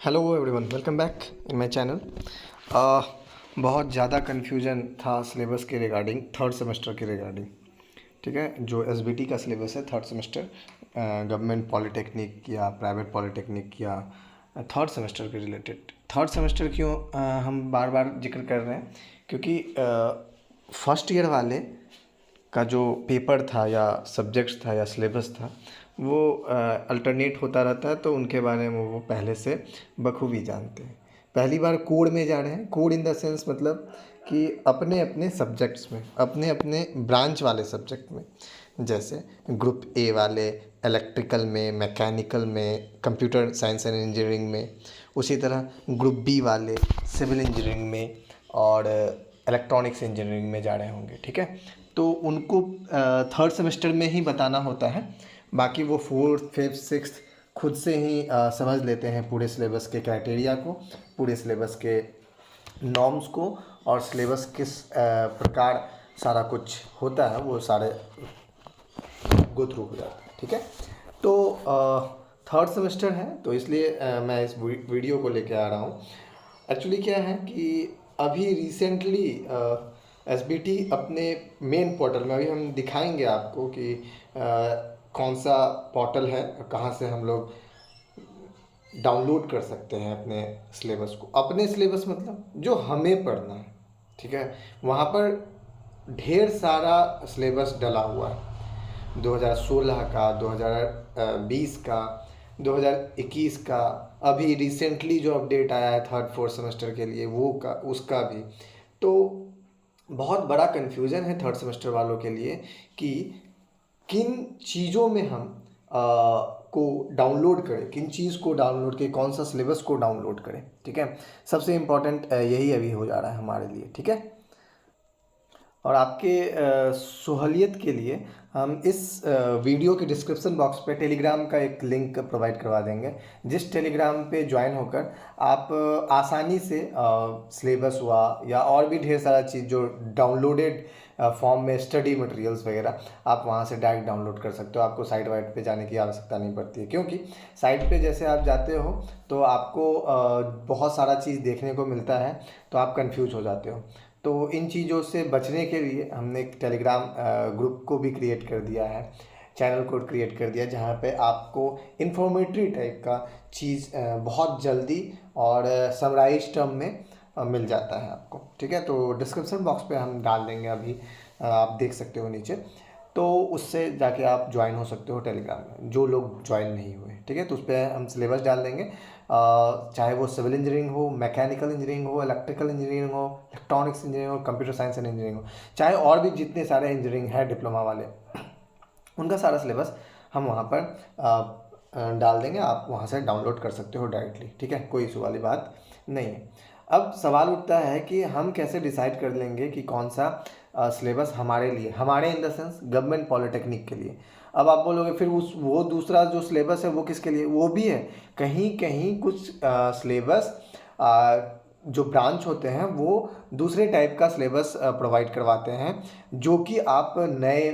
Hello everyone, welcome back in my channel. बहुत ज़्यादा confusion था सिलेबस के रिगार्डिंग, थर्ड सेमेस्टर के रिगार्डिंग। ठीक है, जो एसबीटी का सिलेबस है थर्ड सेमेस्टर, गवर्नमेंट पॉलिटेक्निक या प्राइवेट पॉलिटेक्निक या थर्ड सेमेस्टर के रिलेटेड। थर्ड सेमेस्टर क्यों हम बार बार जिक्र कर रहे हैं, क्योंकि फर्स्ट ईयर वाले का जो पेपर था या सब्जेक्ट्स था या सिलेबस था वो अल्टरनेट होता रहता है, तो उनके बारे में वो पहले से बखूबी जानते हैं। पहली बार कोड में जा रहे हैं। कोड इन द सेंस मतलब कि अपने अपने सब्जेक्ट्स में, अपने अपने ब्रांच वाले सब्जेक्ट में, जैसे ग्रुप ए वाले इलेक्ट्रिकल में, मैकेनिकल में, कंप्यूटर साइंस एंड इंजीनियरिंग में, उसी तरह ग्रुप बी वाले सिविल इंजीनियरिंग में और इलेक्ट्रॉनिक्स इंजीनियरिंग में जा रहे होंगे। ठीक है, तो उनको थर्ड सेमेस्टर में ही बताना होता है। बाकी वो फोर्थ फिफ्थ सिक्स्थ खुद से ही समझ लेते हैं पूरे सिलेबस के क्राइटेरिया को, पूरे सिलेबस के नॉर्म्स को, और सिलेबस किस प्रकार सारा कुछ होता है वो सारे गो थ्रू हो जाता है। ठीक है, तो थर्ड सेमेस्टर है तो इसलिए मैं इस वीडियो को लेके आ रहा हूँ। एक्चुअली क्या है कि अभी रिसेंटली एसबीटी अपने मेन पोर्टल में, अभी हम दिखाएंगे आपको कि कौन सा पोर्टल है, कहाँ से हम लोग डाउनलोड कर सकते हैं अपने सिलेबस को। अपने सिलेबस मतलब जो हमें पढ़ना है। ठीक है, वहाँ पर ढेर सारा सिलेबस डला हुआ है, 2016 का, 2020 का, 2021 का, अभी रिसेंटली जो अपडेट आया है थर्ड फोर्थ सेमेस्टर के लिए वो का, उसका भी। तो बहुत बड़ा कन्फ्यूज़न है थर्ड सेमेस्टर वालों के लिए कि किन चीज़ों में हम को डाउनलोड करें, किन चीज़ को डाउनलोड करें, कौन सा सिलेबस को डाउनलोड करें। ठीक है, सबसे इम्पोर्टेंट यही अभी हो जा रहा है हमारे लिए। ठीक है, और आपके सहूलियत के लिए हम इस वीडियो के डिस्क्रिप्शन बॉक्स पे टेलीग्राम का एक लिंक प्रोवाइड करवा देंगे, जिस टेलीग्राम पे ज्वाइन होकर आप आसानी से सिलेबस हुआ या और भी ढेर सारा चीज़ जो डाउनलोडेड फॉर्म में, स्टडी मटेरियल्स वगैरह, आप वहाँ से डायरेक्ट डाउनलोड कर सकते हो। आपको साइट वाइट पे जाने की आवश्यकता नहीं पड़ती है, क्योंकि साइट पे जैसे आप जाते हो तो आपको बहुत सारा चीज़ देखने को मिलता है, तो आप कंफ्यूज हो जाते हो। तो इन चीज़ों से बचने के लिए हमने एक टेलीग्राम ग्रुप को भी क्रिएट कर दिया है, चैनल को क्रिएट कर दिया, जहाँ पे आपको इन्फॉर्मेटरी टाइप का चीज़ बहुत जल्दी और समराइज टर्म में मिल जाता है आपको। ठीक है, तो डिस्क्रिप्शन बॉक्स पे हम डाल देंगे अभी, आप देख सकते हो नीचे, तो उससे जाके आप ज्वाइन हो सकते हो टेलीग्राम में, जो लोग ज्वाइन नहीं हुए। ठीक है, तो उस पर हम सिलेबस डाल देंगे, चाहे वो सिविल इंजीनियरिंग हो, मैकेनिकल इंजीनियरिंग हो, इलेक्ट्रिकल इंजीनियरिंग हो, इलेक्ट्रॉनिक्स इंजीनियरिंग हो, कंप्यूटर साइंस एंड इंजीनियरिंग हो, चाहे और भी जितने सारे इंजीनियरिंग है डिप्लोमा वाले, उनका सारा सिलेबस हम वहाँ पर डाल देंगे। आप वहाँ से डाउनलोड कर सकते हो डायरेक्टली। ठीक है, कोई इशू वाली बात नहीं है। अब सवाल उठता है कि हम कैसे डिसाइड कर लेंगे कि कौन सा सिलेबस हमारे लिए, हमारे in the sense government polytechnic के लिए। अब आप बोलोगे फिर उस वो दूसरा जो सिलेबस है वो किसके लिए, वो भी है। कहीं कहीं कुछ सिलेबस जो ब्रांच होते हैं वो दूसरे टाइप का सिलेबस प्रोवाइड करवाते हैं, जो कि आप नए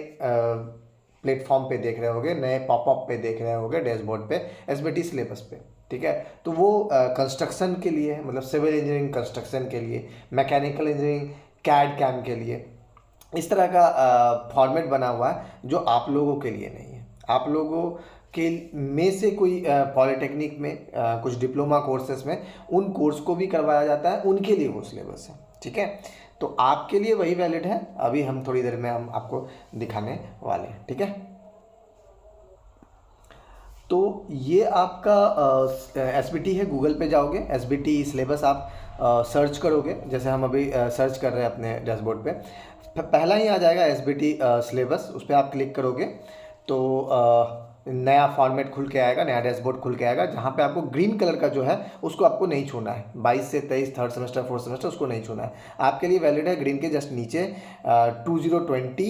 प्लेटफॉर्म पे देख रहे होगे, नए पॉपअप पे देख रहे होगे, डैशबोर्ड पे, एसबीटी सिलेबस पे। ठीक है, तो वो कंस्ट्रक्शन के लिए है, मतलब सिविल इंजीनियरिंग कंस्ट्रक्शन के लिए, मैकेनिकल इंजीनियरिंग कैड कैम के लिए, इस तरह का फॉर्मेट बना हुआ है, जो आप लोगों के लिए नहीं है। आप लोगों के में से कोई पॉलिटेक्निक में कुछ डिप्लोमा कोर्सेज में उन कोर्स को भी करवाया जाता है, उनके लिए वो सिलेबस है। ठीक है, तो आपके लिए वही वैलिड है। अभी हम थोड़ी देर में हम आपको दिखाने वाले हैं। ठीक है, तो ये आपका एसबीटी है। गूगल पे जाओगे, एसबीटी सिलेबस आप सर्च करोगे, जैसे हम अभी सर्च कर रहे हैं अपने डैशबोर्ड पे, पहला ही आ जाएगा एसबीटी सिलेबस। उस पर आप क्लिक करोगे तो नया फॉर्मेट खुल के आएगा, नया डैशबोर्ड खुल के आएगा, जहाँ पे आपको ग्रीन कलर का जो है उसको आपको नहीं छूना है। 22 से 23 थर्ड सेमेस्टर फोर्थ सेमेस्टर उसको नहीं छूना है, आपके लिए वैलिड है। ग्रीन के जस्ट नीचे 2020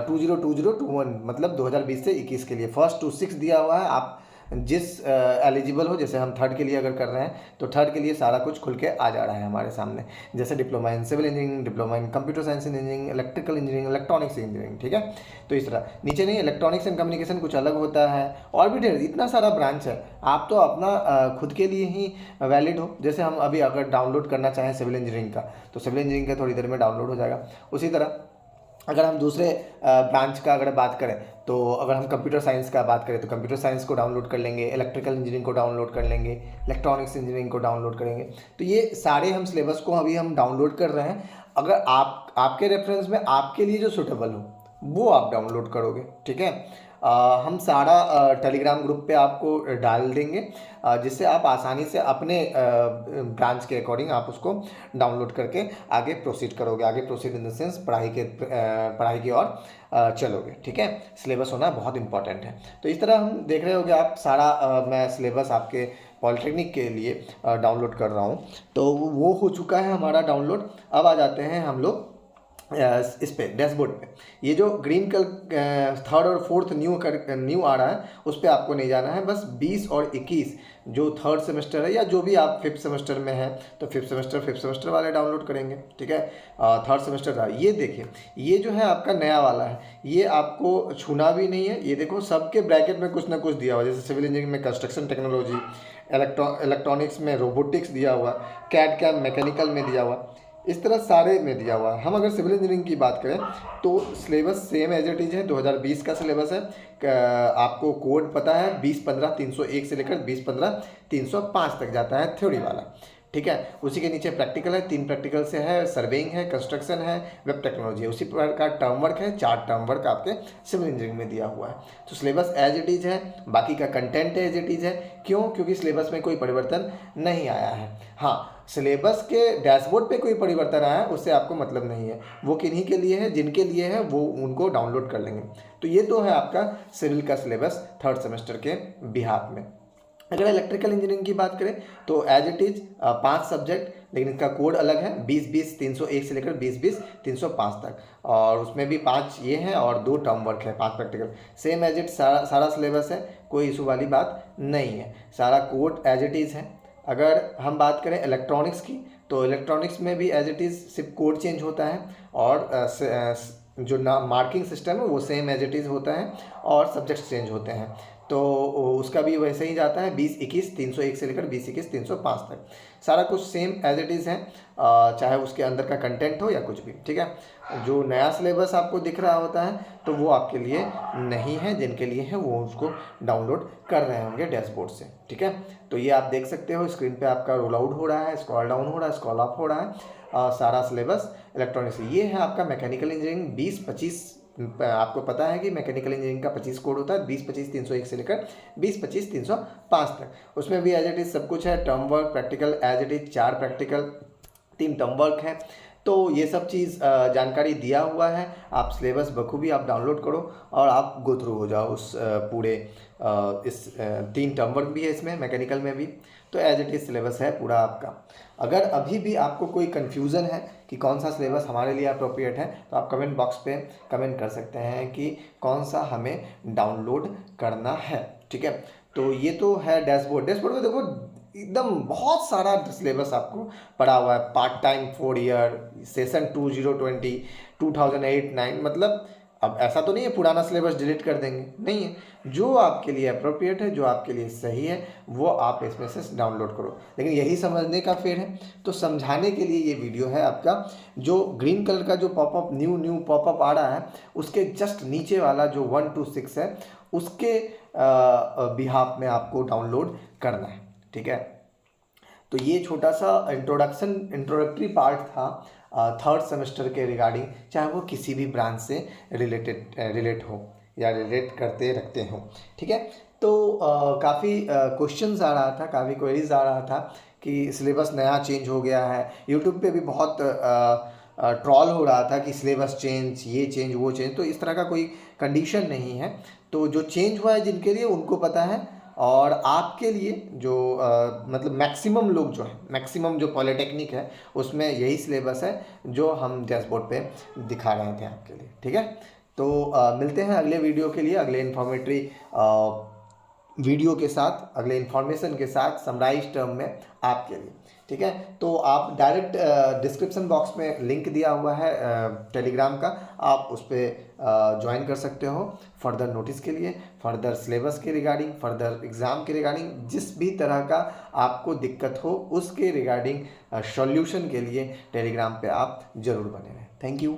2020 21, मतलब 2020 से 21 के लिए फर्स्ट टू सिक्स दिया हुआ है। आप जिस एलिजिबल हो, जैसे हम थर्ड के लिए अगर कर रहे हैं तो थर्ड के लिए सारा कुछ खुल के आ जा रहा है हमारे सामने, जैसे diploma in civil engineering, diploma in computer science engineering, electrical engineering, electronics engineering, ठीक है। तो इस तरह नीचे नहीं, इलेक्ट्रॉनिक्स एंड कम्युनिकेशन कुछ अलग होता है, और भी ढेर इतना सारा ब्रांच है। आप तो अपना खुद के लिए ही वैलिड हो। जैसे हम अभी अगर डाउनलोड करना चाहें सिविल इंजीनियरिंग का, तो सिविल इंजीनियरिंग का थोड़ी देर में डाउनलोड हो जाएगा। उसी तरह अगर हम दूसरे ब्रांच का अगर बात करें, तो अगर हम कंप्यूटर साइंस का बात करें तो कंप्यूटर साइंस को डाउनलोड कर लेंगे, इलेक्ट्रिकल इंजीनियरिंग को डाउनलोड कर लेंगे, इलेक्ट्रॉनिक्स इंजीनियरिंग को डाउनलोड करेंगे। तो ये सारे हम सिलेबस को अभी हम डाउनलोड कर रहे हैं। अगर आपके रेफरेंस में आपके लिए जो सूटेबल हो वो आप डाउनलोड करोगे, ठीक है। हम सारा टेलीग्राम ग्रुप पे आपको डाल देंगे, जिससे आप आसानी से अपने ब्रांच के अकॉर्डिंग आप उसको डाउनलोड करके आगे प्रोसीड करोगे। आगे प्रोसीड इन द सेंस पढ़ाई की ओर चलोगे, ठीक है। सिलेबस होना बहुत इंपॉर्टेंट है। तो इस तरह हम देख रहे होगे आप सारा मैं सिलेबस आपके पॉलिटेक्निक के लिए डाउनलोड कर रहा हूँ। तो वो हो चुका है हमारा डाउनलोड। अब आ जाते हैं हम लोग इस पे डैशबोर्ड पे। ये जो ग्रीन कलर थर्ड और फोर्थ न्यू आ रहा है, उस पर आपको नहीं जाना है। बस 20 और 21 जो थर्ड सेमेस्टर है, या जो भी आप फिफ्थ सेमेस्टर में है तो फिफ्थ सेमेस्टर वाले डाउनलोड करेंगे, ठीक है। थर्ड सेमेस्टर का ये देखिए, ये जो है आपका नया वाला है, ये आपको छूना भी नहीं है। ये देखो सबके ब्रैकेट में कुछ ना कुछ दिया हुआ है, जैसे सिविल इंजीनियरिंग में कंस्ट्रक्शन टेक्नोलॉजी, इलेक्ट्रॉनिक्स में रोबोटिक्स दिया हुआ, कैड कैम मैकेनिकल में दिया हुआ, इस तरह सारे में दिया हुआ है। हम अगर सिविल इंजीनियरिंग की बात करें तो syllabus same as it is है, 2020 का सिलेबस है। आपको कोड पता है, 2015-301 से लेकर 2015-305 तक जाता है थ्योरी वाला, ठीक है। उसी के नीचे प्रैक्टिकल है, 3 प्रैक्टिकल से है, सर्वेइंग है, कंस्ट्रक्शन है, वेब टेक्नोलॉजी है। उसी प्रकार टर्म वर्क है, 4 टर्म वर्क आपके सिविल इंजीनियरिंग में दिया हुआ है। तो सिलेबस एज इट इज है, बाकी का कंटेंट एज इट इज है। क्यों? क्योंकि सिलेबस में कोई परिवर्तन नहीं आया है। हाँ, सिलेबस के डैशबोर्ड पे कोई परिवर्तन आया है उससे आपको मतलब नहीं है। वो किन्हीं के लिए है, जिनके लिए है वो उनको डाउनलोड कर लेंगे। तो ये तो है आपका सिविल का सिलेबस थर्ड सेमेस्टर के बिहाफ में। अगर इलेक्ट्रिकल इंजीनियरिंग की बात करें तो एज इट इज 5 सब्जेक्ट, लेकिन इसका कोड अलग है, 20-20-301 से लेकर 20-20-305 तक। और उसमें भी 5 ये हैं और 2 टर्म वर्क है, 5 प्रैक्टिकल। सेम एज इट सारा सिलेबस है, कोई इशू वाली बात नहीं है, सारा कोड एज इट इज़ है। अगर हम बात करें इलेक्ट्रॉनिक्स की, तो इलेक्ट्रॉनिक्स में भी एज इट इज़ सिर्फ कोड चेंज होता है, और जो ना मार्किंग सिस्टम है वो सेम एज इट इज़ होता है, और सब्जेक्ट्स चेंज होते हैं। तो उसका भी वैसे ही जाता है, 20-21-301 से लेकर 20-21-305 तक। सारा कुछ सेम एज इट इज़ है, चाहे उसके अंदर का कंटेंट हो या कुछ भी, ठीक है। जो नया सिलेबस आपको दिख रहा होता है तो वो आपके लिए नहीं है, जिनके लिए है वो उसको डाउनलोड कर रहे होंगे डैशबोर्ड से, ठीक है। तो ये आप देख सकते हो स्क्रीन पे आपका रोल आउट हो रहा है, स्क्रॉल डाउन हो रहा है, स्क्रॉल अप हो रहा है। सारा सिलेबस इलेक्ट्रॉनिक्स। ये है आपका मैकेनिकल इंजीनियरिंग 20-25। आपको पता है कि मैकेनिकल इंजीनियरिंग का 25 कोड होता है, 20-25-301 से लेकर 20-25-305 तक। उसमें भी एज इट इज सब कुछ है, term work, practical as it is 4 practical, 3 term work है। तो ये सब चीज़ जानकारी दिया हुआ है। आप सिलेबस बखूबी आप डाउनलोड करो और आप गो थ्रू हो जाओ उस पूरे इस 3 टर्म वर्क भी है इसमें, मैकेनिकल में भी। तो एज इट इज सिलेबस है पूरा आपका। अगर अभी भी आपको कोई कन्फ्यूज़न है कि कौन सा सिलेबस हमारे लिए अप्रोप्रिएट है, तो आप कमेंट बॉक्स पे कमेंट कर सकते हैं कि कौन सा हमें डाउनलोड करना है, ठीक है। तो ये तो है डैशबोर्ड में देखो एकदम बहुत सारा सिलेबस आपको पड़ा हुआ है। पार्ट टाइम 4 ईयर, सेशन 2020, 2008-9, मतलब अब ऐसा तो नहीं है पुराना सिलेबस डिलीट कर देंगे, नहीं है। जो आपके लिए अप्रोप्रिएट है, जो आपके लिए सही है, वो आप इसमें से डाउनलोड करो। लेकिन यही समझने का फेर है, तो समझाने के लिए ये वीडियो है आपका। जो ग्रीन कलर का जो पॉपअप न्यू पॉपअप आ रहा है, उसके जस्ट नीचे वाला जो 1 to 6 है, उसके बिहाफ में आपको डाउनलोड करना है, ठीक है। तो ये छोटा सा इंट्रोडक्टरी पार्ट था थर्ड सेमेस्टर के रिगार्डिंग, चाहे वो किसी भी ब्रांच से रिलेट हो या रिलेट करते रखते हो, ठीक है। तो काफ़ी क्वेश्चंस आ रहा था, काफ़ी क्वेरीज आ रहा था कि सिलेबस नया चेंज हो गया है। यूट्यूब पे भी बहुत ट्रॉल हो रहा था कि सिलेबस चेंज, ये चेंज, वो चेंज। तो इस तरह का कोई कंडीशन नहीं है। तो जो चेंज हुआ है जिनके लिए उनको पता है, और आपके लिए जो मतलब मैक्सिमम लोग जो है, मैक्सिमम जो पॉलिटेक्निक है उसमें यही सिलेबस है जो हम डैशबोर्ड पे दिखा रहे थे आपके लिए, ठीक है। तो मिलते हैं अगले वीडियो के लिए, अगले इन्फॉर्मेटरी वीडियो के साथ, अगले इन्फॉर्मेशन के साथ समराइज टर्म में आपके लिए। ठीक है, तो आप डायरेक्ट डिस्क्रिप्शन बॉक्स में लिंक दिया हुआ है टेलीग्राम का, आप उस पर ज्वाइन कर सकते हो फर्दर नोटिस के लिए, फर्दर सिलेबस के रिगार्डिंग, फर्दर एग्ज़ाम के रिगार्डिंग, जिस भी तरह का आपको दिक्कत हो उसके रिगार्डिंग सॉल्यूशन के लिए टेलीग्राम पे आप ज़रूर बने रहें। Thank you.